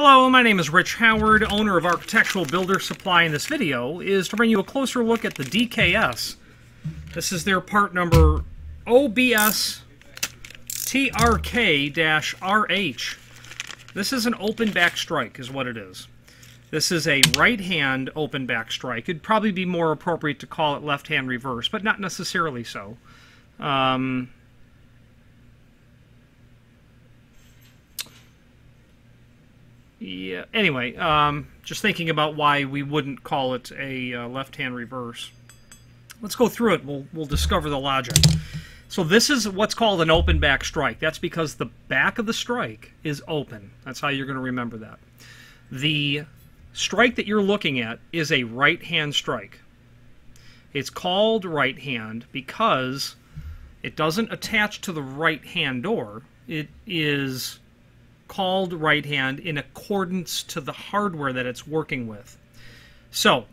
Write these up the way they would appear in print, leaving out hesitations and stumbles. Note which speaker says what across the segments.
Speaker 1: Hello, my name is Rich Howard, owner of Architectural Builder Supply, and this video is to bring you a closer look at the DKS. This is their part number Obstrk Rh. This is an open back strike, is what it is. This is a right-hand open back strike. It'd probably be more appropriate to call it left-hand reverse, but not necessarily so. Yeah. Anyway, just thinking about why we wouldn't call it a left-hand reverse. Let's go through it. We'll discover the logic. So this is what's called an open back strike. That's because the back of the strike is open. That's how you're going to remember that. The strike that you're looking at is a right-hand strike. It's called right-hand because it doesn't attach to the right-hand door. It is called right-hand in accordance to the hardware that it's working with. So,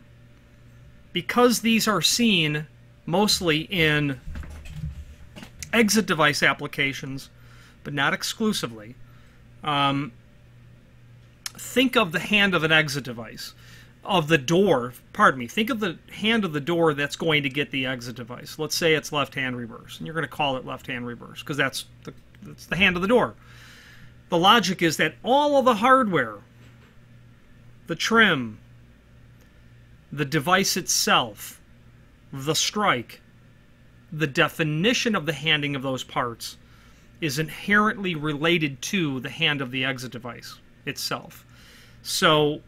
Speaker 1: because these are seen mostly in exit device applications, but not exclusively, think of the hand of an exit device, of the door, pardon me, think of the hand of the door that's going to get the exit device. Let's say it's left-hand reverse, and you're going to call it left-hand reverse, because that's the hand of the door. The logic is that all of the hardware, the trim, the device itself, the strike, the definition of the handing of those parts is inherently related to the hand of the exit device itself. So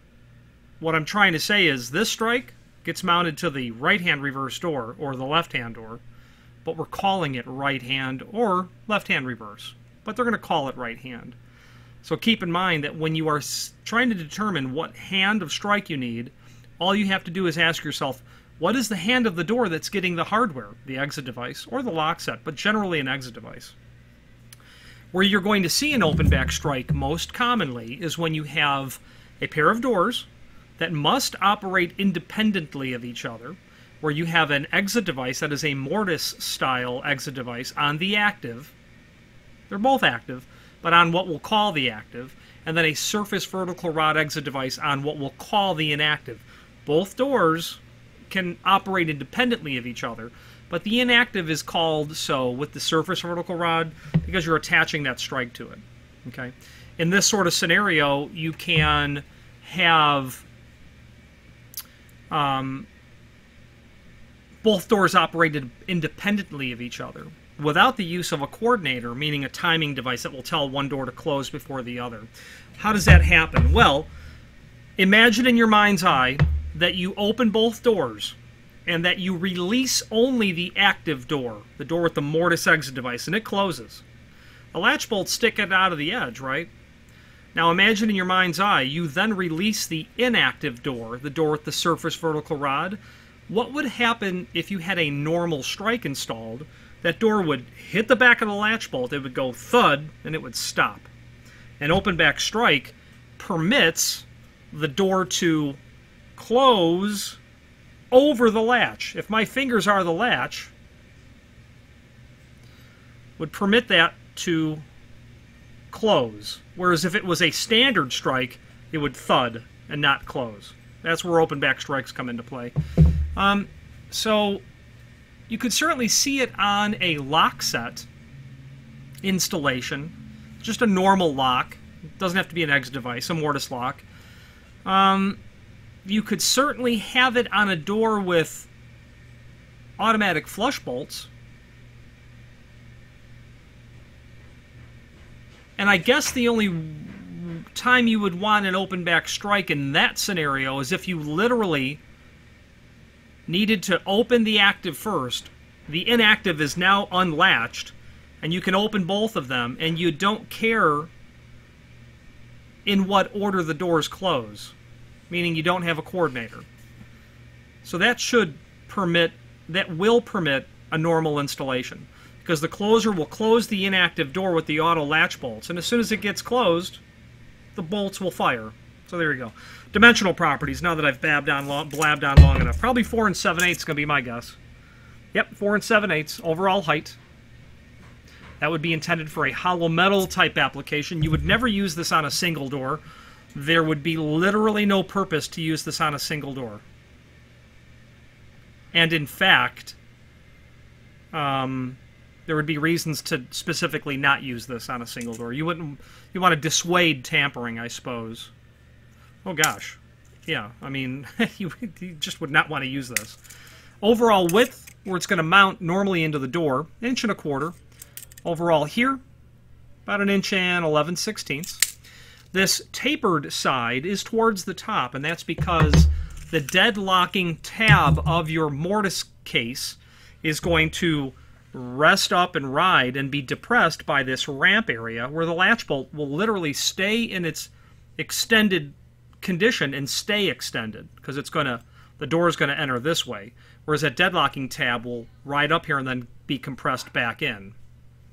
Speaker 1: what I'm trying to say is this strike gets mounted to the right-hand reverse door or the left-hand door, but we're calling it right-hand or left-hand reverse. But they're going to call it right-hand. So keep in mind that when you are trying to determine what hand of strike you need, all you have to do is ask yourself, what is the hand of the door that's getting the hardware, the exit device, or the lock set, but generally an exit device. Where you're going to see an open back strike most commonly is when you have a pair of doors that must operate independently of each other, where you have an exit device that is a mortise-style exit device on the active. They're both active, but on what we'll call the active, and then a surface vertical rod exit device on what we'll call the inactive. Both doors can operate independently of each other, but the inactive is called so with the surface vertical rod because you're attaching that strike to it. Okay? In this sort of scenario, you can have both doors operated independently of each other, without the use of a coordinator, meaning a timing device that will tell one door to close before the other. How does that happen? Well, imagine in your mind's eye that you open both doors and that you release only the active door, the door with the mortise exit device, and it closes. The latch bolts stick it out of the edge, right? Now imagine in your mind's eye you then release the inactive door, the door with the surface vertical rod. What would happen if you had a normal strike installed? That door would hit the back of the latch bolt, it would go thud, and it would stop. An open back strike permits the door to close over the latch. If my fingers are the latch, would permit that to close. Whereas if it was a standard strike, it would thud and not close. That's where open back strikes come into play. So you could certainly see it on a lock set installation, just a normal lock. It doesn't have to be an exit device, a mortise lock. You could certainly have it on a door with automatic flush bolts. And I guess the only time you would want an open back strike in that scenario is if you literally needed to open the active first, the inactive is now unlatched, and you can open both of them, and you don't care in what order the doors close, meaning you don't have a coordinator. So that will permit a normal installation, because the closer will close the inactive door with the auto latch bolts, and as soon as it gets closed, the bolts will fire. So there you go. Dimensional properties, now that I've blabbed on long enough. Probably 4 7/8 is going to be my guess. Yep, 4 7/8 overall height. That would be intended for a hollow metal type application. You would never use this on a single door. there would be literally no purpose to use this on a single door. And in fact, there would be reasons to specifically not use this on a single door. You want to dissuade tampering, I suppose. Oh gosh. Yeah, I mean, you just would not want to use this. Overall width, where it's going to mount normally into the door, 1.25 inches. Overall here, about 1 11/16 inches. This tapered side is towards the top, and that's because the deadlocking tab of your mortise case is going to rest up and ride and be depressed by this ramp area where the latch bolt will literally stay in its extended condition and stay extended because the door is going to enter this way, whereas that deadlocking tab will ride up here and then be compressed back in.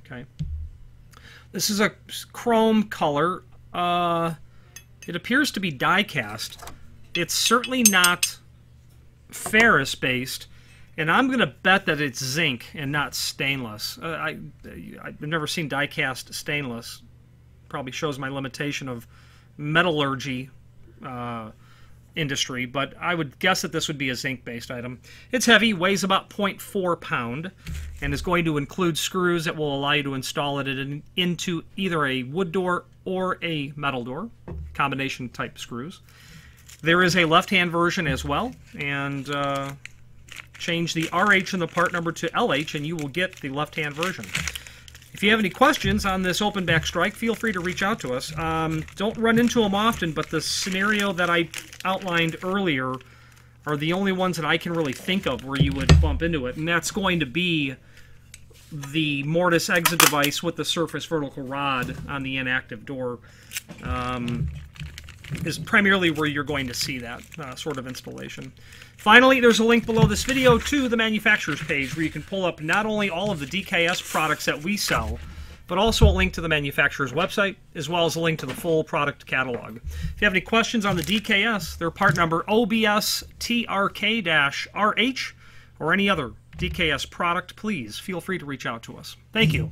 Speaker 1: Okay. This is a chrome color. It appears to be die cast. It's certainly not ferrous based, and I'm going to bet that it's zinc and not stainless. I've never seen die cast stainless. Probably shows my limitation of metallurgy industry, but I would guess that this would be a zinc-based item. It's heavy, weighs about 0.4 pound, and is going to include screws that will allow you to install it into either a wood door or a metal door, combination type screws. There is a left-hand version as well, and change the RH in the part number to LH, and you will get the left-hand version. If you have any questions on this open back strike, feel free to reach out to us. Don't run into them often, but the scenario that I outlined earlier are the only ones that I can really think of where you would bump into it, and that's going to be the mortise exit device with the surface vertical rod on the inactive door. Is primarily where you're going to see that sort of installation. Finally, there's a link below this video to the manufacturer's page where you can pull up not only all of the DKS products that we sell, but also a link to the manufacturer's website, as well as a link to the full product catalog. If you have any questions on the DKS, their part number OBSTRK-RH, or any other DKS product, please feel free to reach out to us. Thank you.